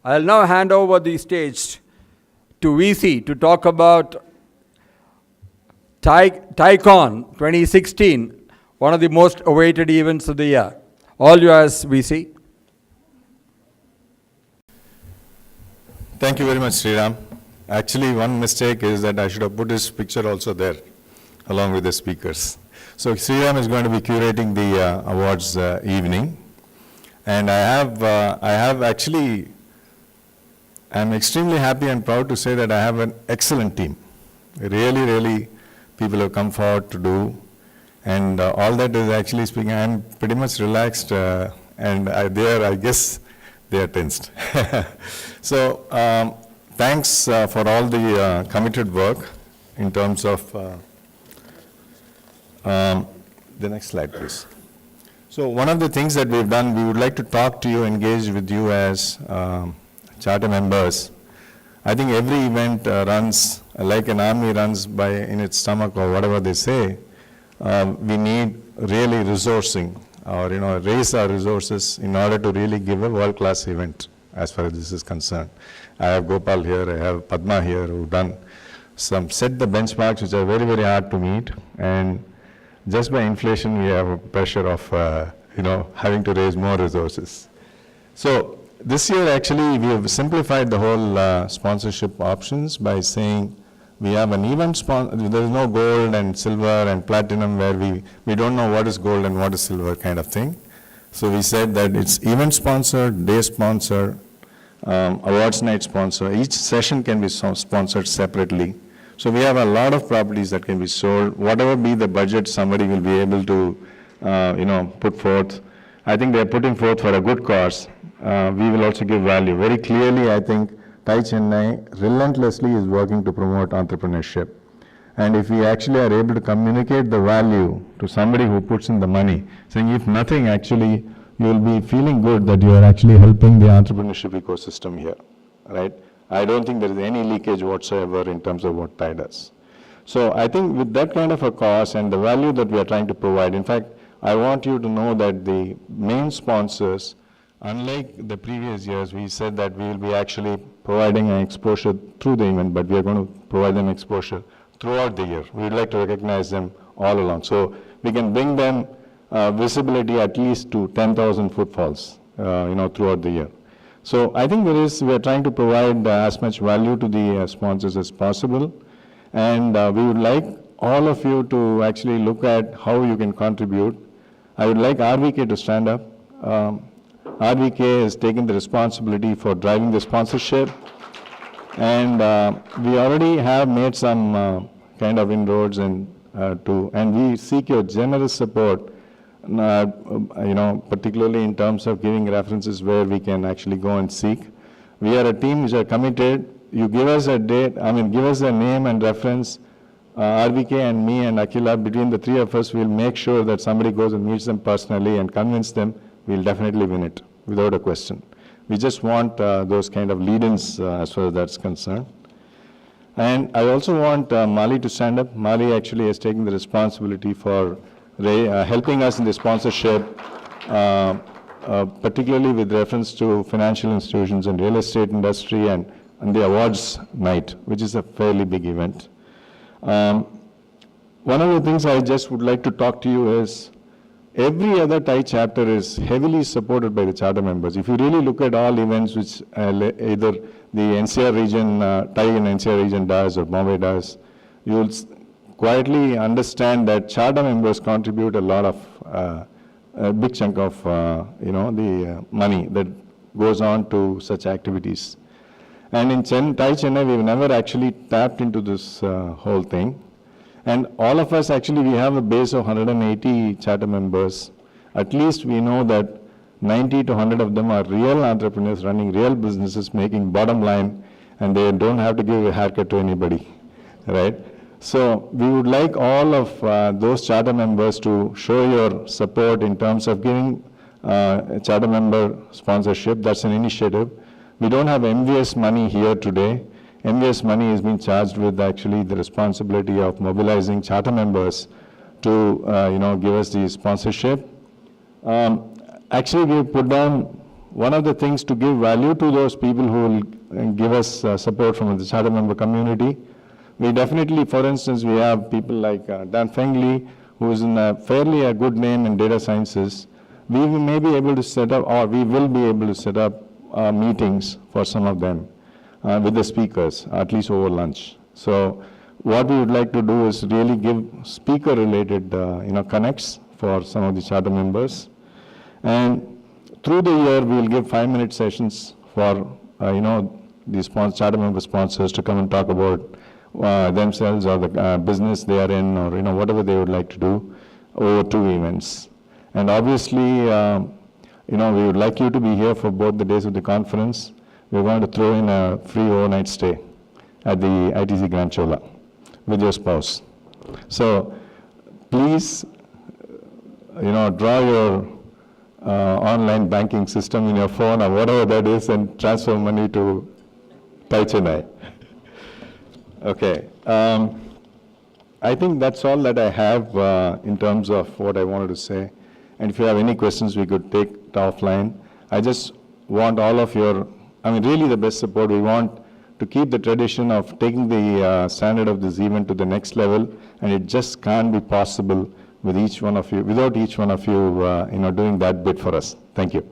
I'll now hand over the stage to VC to talk about TiECon 2016, one of the most awaited events of the year. All yours, VC. Thank you very much, Sriram. Actually, one mistake is that I should have put his picture also there, along with the speakers. So Sriram is going to be curating the awards evening. And I'm extremely happy and proud to say that I have an excellent team. Really, people have come forward to do. And all that is actually speaking, I'm pretty much relaxed and I guess they are tensed. So thanks for all the committed work in terms of, the next slide please. So one of the things that we've done, we would like to talk to you, engage with you as charter members. I think every event runs like an army runs in its stomach or whatever they say. We need really resourcing or raise our resources in order to really give a world-class event as far as this is concerned. I have Gopal here, I have Padma here who've done set the benchmarks which are very hard to meet, and just by inflation we have a pressure of having to raise more resources. So this year actually we have simplified the whole sponsorship options by saying we have an event sponsor. There is no gold and silver and platinum where we don't know what is gold and what is silver kind of thing. So we said that it's event sponsor, day sponsor, awards night sponsor. Each session can be sponsored separately. So we have a lot of properties that can be sold. Whatever be the budget somebody will be able to put forth. I think they're putting forth for a good cause. We will also give value. Very clearly, I think TiE Chennai relentlessly is working to promote entrepreneurship. And if we actually are able to communicate the value to somebody who puts in the money, saying if nothing, actually, you will be feeling good that you are actually helping the entrepreneurship ecosystem here, right? I don't think there is any leakage whatsoever in terms of what TiE does. So I think with that kind of a cause and the value that we are trying to provide, in fact, I want you to know that the main sponsors, unlike the previous years, we said that we will be actually providing an exposure through the event, but we are going to provide them exposure throughout the year. We would like to recognize them all along. So we can bring them visibility at least to 10,000 footfalls, throughout the year. So I think we are trying to provide as much value to the sponsors as possible. And we would like all of you to actually look at how you can contribute. I would like RVK to stand up. RVK has taken the responsibility for driving the sponsorship, and we already have made some kind of inroads and we seek your generous support, particularly in terms of giving references where we can actually go and seek. We are a team which are committed. You give us a date, give us a name and reference. RVK and me and Akila, between the three of us, we'll make sure that somebody goes and meets them personally and convince them. We'll definitely win it, without a question. We just want those kind of lead-ins as far as that's concerned. And I also want Mali to stand up. Mali actually has taken the responsibility for helping us in the sponsorship, particularly with reference to financial institutions and real estate industry and the awards night, which is a fairly big event. One of the things I just would like to talk to you is, every other TiE chapter is heavily supported by the charter members. If you really look at all events which either the NCR region, TiE and NCR region does or Bombay does, you will quietly understand that charter members contribute a lot of, a big chunk of, the money that goes on to such activities. And in TiE Chennai, we've never actually tapped into this whole thing. And all of us actually, we have a base of 180 charter members. At least we know that 90 to 100 of them are real entrepreneurs running real businesses, making bottom line, and they don't have to give a haircut to anybody, right? So we would like all of those charter members to show your support in terms of giving a charter member sponsorship. That's an initiative. We don't have MVS money here today. MVS money is being charged with actually the responsibility of mobilizing charter members to give us the sponsorship. Actually, we put down one of the things to give value to those people who will give us support from the charter member community, we definitely, for instance, we have people like Dan Fengley, who is in a fairly a good name in data sciences. We may be able to set up, or we will be able to set up meetings for some of them with the speakers, at least over lunch. So what we would like to do is really give speaker-related, connects for some of the charter members. And through the year, we will give 5-minute sessions for, the charter member sponsors to come and talk about themselves or the business they are in, or, whatever they would like to do over 2 events. And obviously, we would like you to be here for both the days of the conference. We're going to throw in a free overnight stay at the ITC Grand Chola with your spouse. So please, draw your online banking system in your phone or whatever that is and transfer money to Thai Chennai. Okay. I think that's all that I have in terms of what I wanted to say. And if you have any questions, we could take it offline. I just want all of your, really the best support. We want to keep the tradition of taking the standard of this event to the next level, and it just can't be possible with each one of you, without each one of you, doing that bit for us. Thank you.